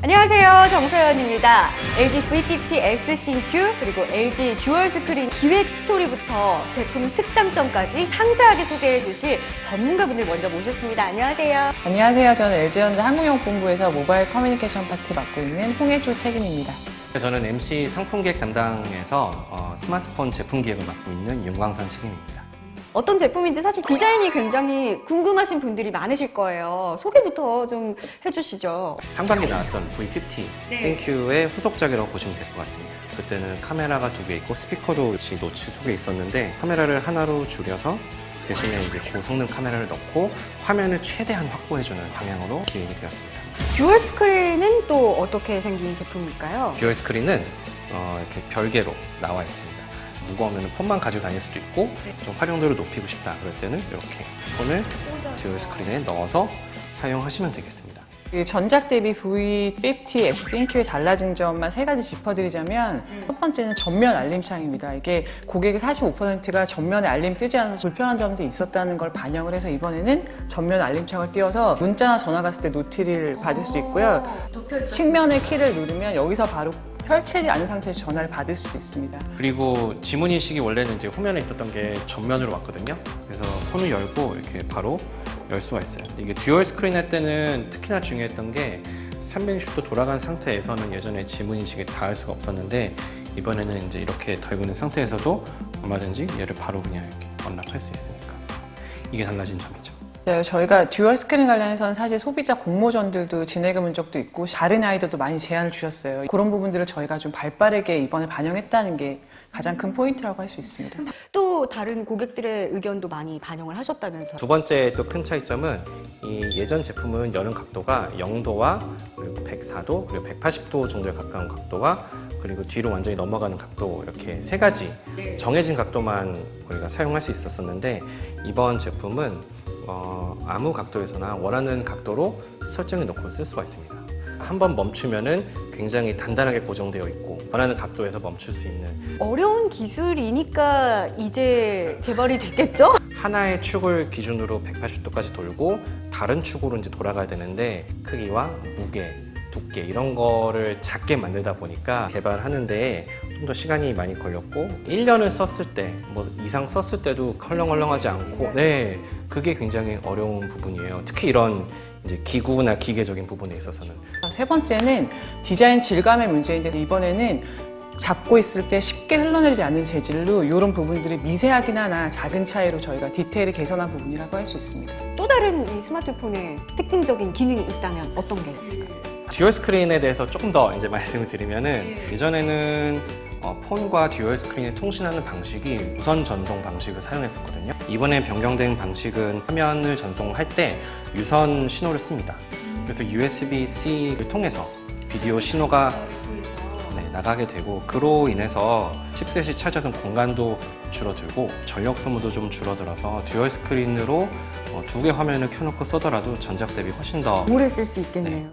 안녕하세요, 정서연입니다. LG V50S 신규 그리고 LG 듀얼 스크린 기획 스토리부터 제품 특장점까지 상세하게 소개해 주실 전문가분들 먼저 모셨습니다. 안녕하세요. 안녕하세요. 저는 LG현대 한국영업본부에서 모바일 커뮤니케이션 파트 맡고 있는 홍혜주 책임입니다. 저는 MC 상품기획 담당에서 스마트폰 제품 기획을 맡고 있는 윤광선 책임입니다. 어떤 제품인지 사실 디자인이 굉장히 궁금하신 분들이 많으실 거예요. 소개부터 좀 해주시죠. 상반기 나왔던 V50 땡큐의 후속작이라고 보시면 될 것 같습니다. 그때는 카메라가 2개 있고 스피커도 같이 노치 속에 있었는데 카메라를 하나로 줄여서 대신에 이제 고성능 카메라를 넣고 화면을 최대한 확보해주는 방향으로 기획이 되었습니다. 듀얼 스크린은 또 어떻게 생긴 제품일까요? 듀얼 스크린은 이렇게 별개로 나와 있습니다. 무거우면 폰만 가지고 다닐 수도 있고 좀 활용도를 높이고 싶다 그럴 때는 이렇게 폰을 듀얼 스크린에 넣어서 사용하시면 되겠습니다. 전작 대비 V50 땡큐의 달라진 점만 세 가지 짚어드리자면 첫 번째는 전면 알림창입니다. 이게 고객의 45%가 전면에 알림 뜨지 않아서 불편한 점도 있었다는 걸 반영을 해서 이번에는 전면 알림창을 띄워서 문자나 전화 갔을 때 노티를 받을 수 있고요. 측면의 키를 누르면 여기서 바로 펼치지 않은 상태에서 전화를 받을 수도 있습니다. 그리고 지문인식이 원래는 이제 후면에 있었던 게 전면으로 왔거든요. 그래서 폰을 열고 이렇게 바로 열 수가 있어요. 근데 이게 듀얼 스크린 할 때는 특히나 중요했던 게 360도 돌아간 상태에서는 예전에 지문인식이 닿을 수가 없었는데 이번에는 이제 이렇게 달고 있는 상태에서도 얼마든지 얘를 바로 그냥 이렇게 언락할 수 있으니까 이게 달라진 점이죠. 네, 저희가 듀얼 스크린 관련해서는 사실 소비자 공모전들도 진행해 본 적도 있고 다른 아이들도 많이 제안을 주셨어요. 그런 부분들을 저희가 좀 발빠르게 이번에 반영했다는 게 가장 큰 포인트라고 할 수 있습니다. 또 다른 고객들의 의견도 많이 반영을 하셨다면서요? 두 번째 또 큰 차이점은 이 예전 제품은 여는 각도가 0도와 그리고 104도 그리고 180도 정도에 가까운 각도와 그리고 뒤로 완전히 넘어가는 각도 이렇게 세 가지 정해진 각도만 우리가 사용할 수 있었었는데 이번 제품은 아무 각도에서나 원하는 각도로 설정해 놓고 쓸 수가 있습니다. 한번 멈추면은 굉장히 단단하게 고정되어 있고 원하는 각도에서 멈출 수 있는 어려운 기술이니까 이제 개발이 됐겠죠? 하나의 축을 기준으로 180도까지 돌고 다른 축으로 이제 돌아가야 되는데 크기와 무게, 두께 이런 거를 작게 만들다 보니까 개발하는데 좀 더 시간이 많이 걸렸고 1년을 썼을 때 뭐 이상 썼을 때도 헐렁헐렁하지 않고 그게 굉장히 어려운 부분이에요. 특히 이런 이제 기구나 기계적인 부분에 있어서는. 세 번째는 디자인 질감의 문제인데 이번에는 잡고 있을 때 쉽게 흘러내리지 않는 재질로 이런 부분들이 미세하긴 하나 작은 차이로 저희가 디테일을 개선한 부분이라고 할 수 있습니다. 또 다른 이 스마트폰에 특징적인 기능이 있다면 어떤 게 있을까요? 듀얼 스크린에 대해서 조금 더 이제 말씀을 드리면은 예전에는 폰과 듀얼 스크린을 통신하는 방식이 무선 전송 방식을 사용했었거든요. 이번에 변경된 방식은 화면을 전송할 때 유선 신호를 씁니다. 그래서 USB-C를 통해서 비디오 신호가 나가게 되고 그로 인해서 칩셋이 차지하던 공간도 줄어들고 전력 소모도 좀 줄어들어서 듀얼 스크린으로 2개 화면을 켜놓고 쓰더라도 전작 대비 훨씬 더 오래 쓸 수 있겠네요.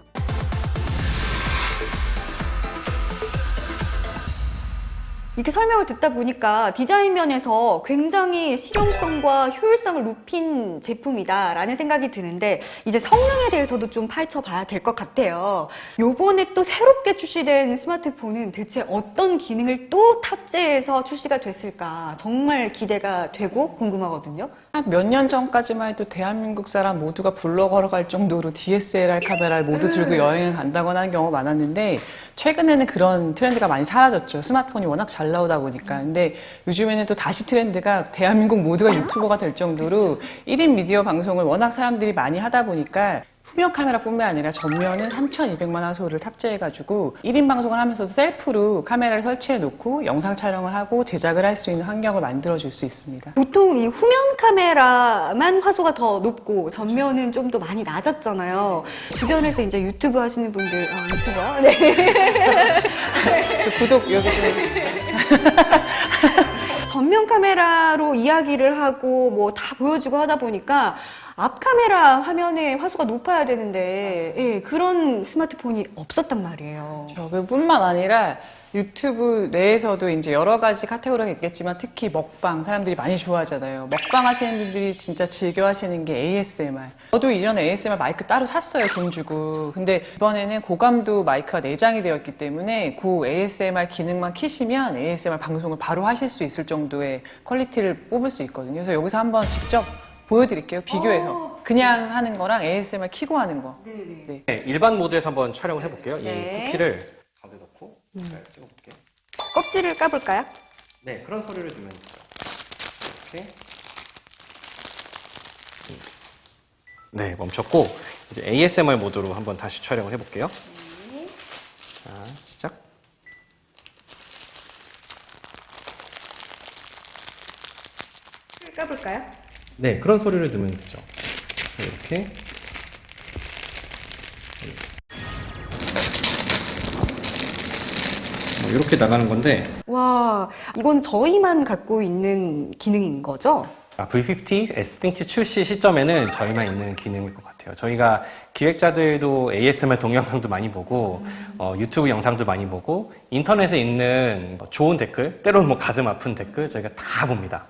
이렇게 설명을 듣다 보니까 디자인 면에서 굉장히 실용성과 효율성을 높인 제품이다라는 생각이 드는데 이제 성능에 대해서도 좀 파헤쳐 봐야 될 것 같아요. 요번에 또 새롭게 출시된 스마트폰은 대체 어떤 기능을 또 탑재해서 출시가 됐을까 정말 기대가 되고 궁금하거든요. 한 몇 년 전까지만 해도 대한민국 사람 모두가 불러 걸어갈 정도로 DSLR 카메라를 모두 들고 여행을 간다거나 하는 경우가 많았는데 최근에는 그런 트렌드가 많이 사라졌죠. 스마트폰이 워낙 잘 나오다 보니까. 근데 요즘에는 또 다시 트렌드가 대한민국 모두가 유튜버가 될 정도로 1인 미디어 방송을 워낙 사람들이 많이 하다 보니까 후면 카메라뿐만 아니라 전면은 3200만 화소를 탑재해가지고 1인 방송을 하면서도 셀프로 카메라를 설치해 놓고 영상 촬영을 하고 제작을 할 수 있는 환경을 만들어줄 수 있습니다. 보통 이 후면 카메라만 화소가 더 높고 전면은 좀 더 많이 낮았잖아요. 주변에서 이제 유튜브 하시는 분들, 유튜버? 네. 저 구독 여기 좀. 전면 카메라로 이야기를 하고 뭐 다 보여주고 하다 보니까 앞 카메라 화면에 화소가 높아야 되는데 예, 그런 스마트폰이 없었단 말이에요. 그뿐만 아니라 유튜브 내에서도 이제 여러 가지 카테고리가 있겠지만 특히 먹방 사람들이 많이 좋아하잖아요. 먹방 하시는 분들이 진짜 즐겨 하시는 게 ASMR. 저도 이전에 ASMR 마이크 따로 샀어요, 돈 주고. 근데 이번에는 고감도 마이크가 내장이 되어 있기 때문에 그 ASMR 기능만 키시면 ASMR 방송을 바로 하실 수 있을 정도의 퀄리티를 뽑을 수 있거든요. 그래서 여기서 한번 직접 보여드릴게요, 비교해서. 그냥 하는 거랑 ASMR 키고 하는 거. 네. 네, 일반 모드에서 한번 촬영을 해볼게요. 네. 이 쿠키를 가운데 넣고 잘 찍어볼게요. 껍질을 까볼까요? 네, 그런 소리를 들으면 되죠. 이렇게. 네, 멈췄고 이제 ASMR 모드로 한번 다시 촬영을 해볼게요. 자, 시작. 까볼까요? 네, 그런 소리를 들으면 되죠. 이렇게. 이렇게 나가는 건데 와, 이건 저희만 갖고 있는 기능인 거죠? V50 S-Think 출시 시점에는 저희만 있는 기능일 것 같아요. 저희가 기획자들도 ASMR 동영상도 많이 보고 유튜브 영상도 많이 보고 인터넷에 있는 좋은 댓글, 때로는 뭐 가슴 아픈 댓글 저희가 다 봅니다.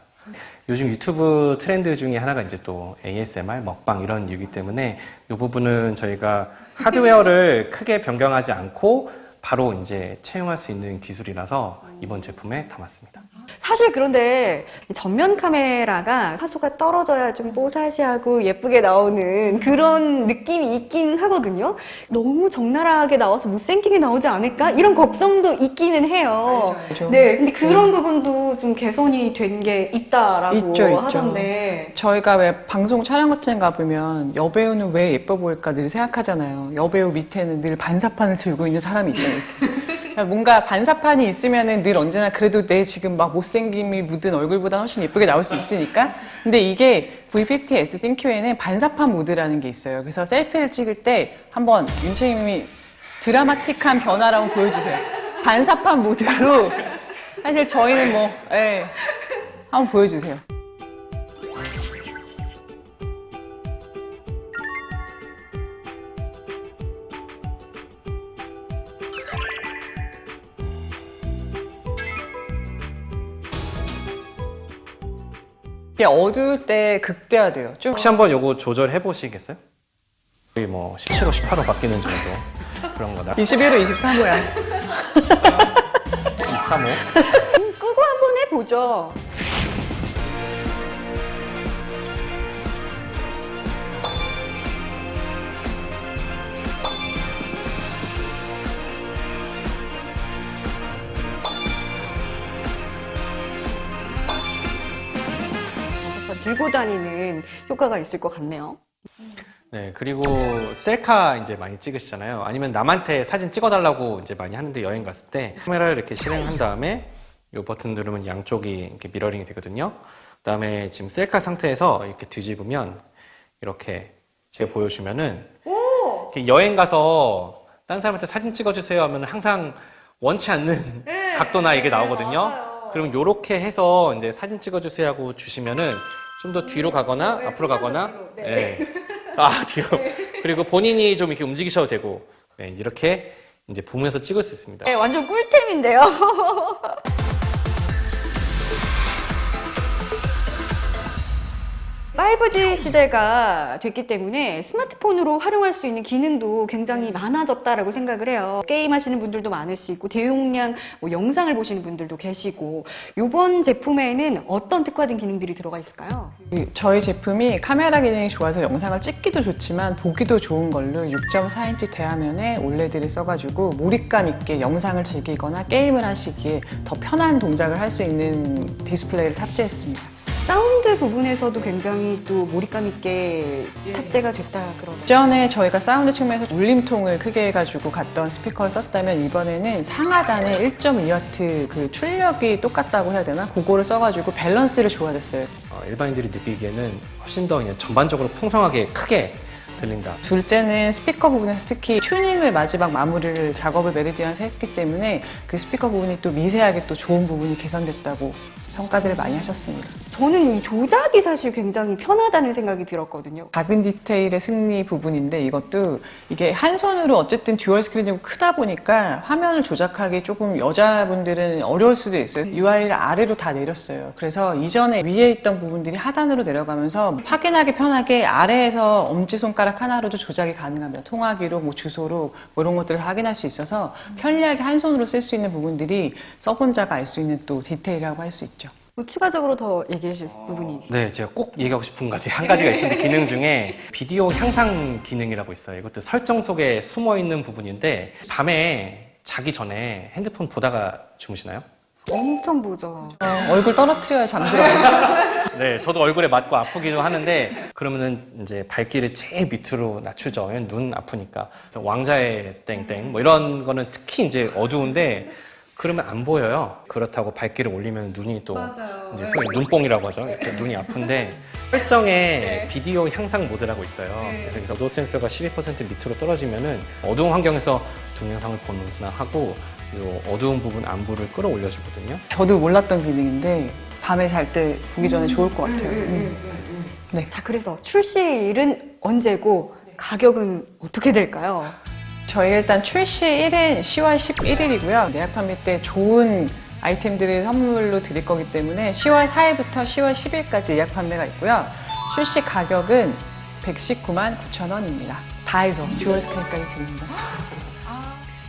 요즘 유튜브 트렌드 중에 하나가 이제 또 ASMR, 먹방 이런 이유이기 때문에 이 부분은 저희가 하드웨어를 크게 변경하지 않고 바로 이제 채용할 수 있는 기술이라서 이번 제품에 담았습니다. 사실 그런데 전면 카메라가 화소가 떨어져야 좀 뽀사시하고 예쁘게 나오는 그런 느낌이 있긴 하거든요. 너무 적나라하게 나와서 못생기게 나오지 않을까? 이런 걱정도 있기는 해요. 알죠. 네, 근데 그런 부분도 좀 개선이 된 게 있다라고 있죠. 하던데. 저희가 왜 방송 촬영 같은 거 가보면 여배우는 왜 예뻐 보일까 늘 생각하잖아요. 여배우 밑에는 늘 반사판을 들고 있는 사람이 있잖아요. 이렇게. 뭔가 반사판이 있으면은 늘 언제나 그래도 내 지금 막 못생김이 묻은 얼굴보다 훨씬 예쁘게 나올 수 있으니까. 근데 이게 V50 S-ThinQ에는 반사판 모드라는 게 있어요. 그래서 셀피를 찍을 때 한번 윤채님이 드라마틱한 변화를 한번 보여주세요. 반사판 모드로. 사실 저희는 뭐, 예. 한번 보여주세요. 이게 어두울 때 극대화돼요. 좀 혹시 한번 요거 조절해 보시겠어요? 거의 뭐 17호, 18호 바뀌는 정도 그런 거다. 21호, 23호야. 23호. 끄고 한번 해보죠. 들고 다니는 효과가 있을 것 같네요. 네, 그리고 셀카 이제 많이 찍으시잖아요. 아니면 남한테 사진 찍어달라고 이제 많이 하는데 여행 갔을 때 카메라를 이렇게 실행한 다음에 이 버튼 누르면 양쪽이 이렇게 미러링이 되거든요. 그다음에 지금 셀카 상태에서 이렇게 뒤집으면 이렇게 제가 보여주면은 이렇게 여행 가서 딴 사람한테 사진 찍어주세요 하면 항상 원치 않는 각도나 이게 나오거든요. 맞아요. 그럼 이렇게 해서 이제 사진 찍어주세요 하고 주시면은 좀 더 뒤로 가거나 앞으로 가거나 뒤로. 네. 아 뒤로 그리고 본인이 좀 이렇게 움직이셔도 되고 네, 이렇게 이제 보면서 찍을 수 있습니다. 네, 완전 꿀템인데요. 5G 시대가 됐기 때문에 스마트폰으로 활용할 수 있는 기능도 굉장히 많아졌다라고 생각을 해요. 게임 하시는 분들도 많으시고 대용량 영상을 보시는 분들도 계시고 이번 제품에는 어떤 특화된 기능들이 들어가 있을까요? 저희 제품이 카메라 기능이 좋아서 영상을 찍기도 좋지만 보기도 좋은 걸로 6.4인치 대화면에 OLED를 써가지고 몰입감 있게 영상을 즐기거나 게임을 하시기에 더 편한 동작을 할 수 있는 디스플레이를 탑재했습니다. 사운드 부분에서도 굉장히 또 몰입감 있게 탑재가 됐다 그러죠. 이전에 저희가 사운드 측면에서 울림통을 크게 해가지고 갔던 스피커를 썼다면 이번에는 상하단에 1.2W 그 출력이 똑같다고 해야 되나? 그거를 써가지고 밸런스를 좋아졌어요. 일반인들이 느끼기에는 훨씬 더 그냥 전반적으로 풍성하게 크게 들린다. 둘째는 스피커 부분에서 특히 튜닝을 마지막 마무리를 작업을 메리디안에서 했기 때문에 그 스피커 부분이 또 미세하게 또 좋은 부분이 개선됐다고 평가들을 많이 하셨습니다. 저는 이 조작이 사실 굉장히 편하다는 생각이 들었거든요. 작은 디테일의 승리 부분인데 이것도 이게 한 손으로 어쨌든 듀얼 스크린이고 크다 보니까 화면을 조작하기 조금 여자분들은 어려울 수도 있어요. UI를 아래로 다 내렸어요. 그래서 이전에 위에 있던 부분들이 하단으로 내려가면서 확인하기 편하게 아래에서 엄지손가락 하나로도 조작이 가능합니다. 통화기로, 뭐 주소로 뭐 이런 것들을 확인할 수 있어서 편리하게 한 손으로 쓸 수 있는 부분들이 써본 자가 알 수 있는 또 디테일이라고 할 수 있죠. 뭐 추가적으로 더 얘기해 주실 부분이 있어요? 네, 제가 꼭 얘기하고 싶은 한 가지가 있는데 기능 중에 비디오 향상 기능이라고 있어요. 이것도 설정 속에 숨어 있는 부분인데 밤에 자기 전에 핸드폰 보다가 주무시나요? 엄청 보죠. 얼굴 떨어뜨려야 잠들어요. 네, 저도 얼굴에 맞고 아프기도 하는데 그러면은 이제 발길을 제일 밑으로 낮추죠. 왜냐면 눈 아프니까. 그래서 왕자의 땡땡 뭐 이런 거는 특히 이제 어두운데 그러면 안 보여요. 그렇다고 발길을 올리면 눈이 또 이제 소위 눈뽕이라고 하죠. 이렇게 눈이 아픈데 설정에 비디오 향상 모드라고 있어요. 그래서 노 센서가 12% 밑으로 떨어지면은 어두운 환경에서 동영상을 보는구나 하고 이 어두운 부분 안부를 끌어올려 주거든요. 저도 몰랐던 기능인데 밤에 잘 때 보기 전에 좋을 것 같아요. 네. 자, 그래서 출시일은 언제고 가격은 어떻게 될까요? 저희 일단 출시일은 10월 11일이고요. 예약 판매 때 좋은 아이템들을 선물로 드릴 거기 때문에 10월 4일부터 10월 10일까지 예약 판매가 있고요. 출시 가격은 119만 9천 원입니다. 다 해서 듀얼 스크린까지 드립니다.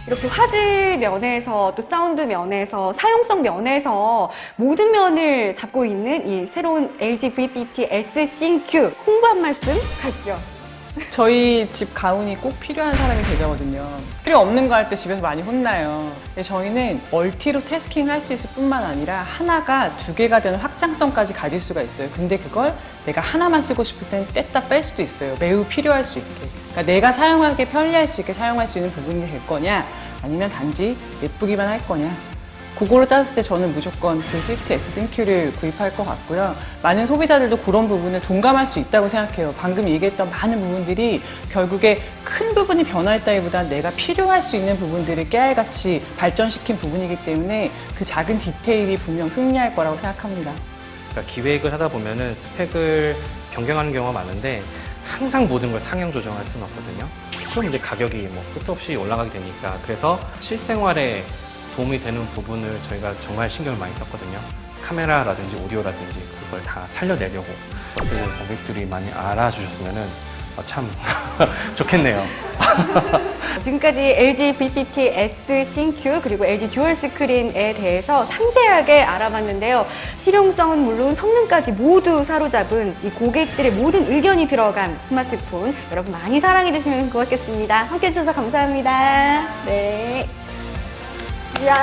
이렇게 화질 면에서 또 사운드 면에서 사용성 면에서 모든 면을 잡고 있는 이 새로운 LG V50 S 싱큐 홍보 한 말씀 가시죠. 저희 집 가훈이 꼭 필요한 사람이 계좌거든요. 필요 없는 거 할 때 집에서 많이 혼나요. 근데 저희는 멀티로 태스킹을 할 수 있을 뿐만 아니라 하나가 2개가 되는 확장성까지 가질 수가 있어요. 근데 그걸 내가 하나만 쓰고 싶을 때는 뗐다 뺄 수도 있어요. 매우 필요할 수 있게. 그러니까 내가 사용하기 편리할 수 있게 사용할 수 있는 부분이 될 거냐, 아니면 단지 예쁘기만 할 거냐. 그거를 따졌을 때 저는 무조건 V50 S-싱큐를 구입할 것 같고요. 많은 소비자들도 그런 부분을 동감할 수 있다고 생각해요. 방금 얘기했던 많은 부분들이 결국에 큰 부분이 변화했다기보다 내가 필요할 수 있는 부분들을 깨알같이 발전시킨 부분이기 때문에 그 작은 디테일이 분명 승리할 거라고 생각합니다. 그러니까 기획을 하다 보면은 스펙을 변경하는 경우가 많은데 항상 모든 걸 상향 조정할 수는 없거든요. 그럼 이제 가격이 뭐 끝도 없이 올라가게 되니까 그래서 실생활에 도움이 되는 부분을 저희가 정말 신경을 많이 썼거든요. 카메라라든지 오디오라든지 그걸 다 살려내려고 어떻게 고객들이 많이 알아주셨으면 참 좋겠네요. 지금까지 LG V50 S 싱큐 그리고 LG 듀얼 스크린에 대해서 상세하게 알아봤는데요. 실용성은 물론 성능까지 모두 사로잡은 이 고객들의 모든 의견이 들어간 스마트폰 여러분 많이 사랑해 주시면 고맙겠습니다. 함께 해주셔서 감사합니다. 네. 야.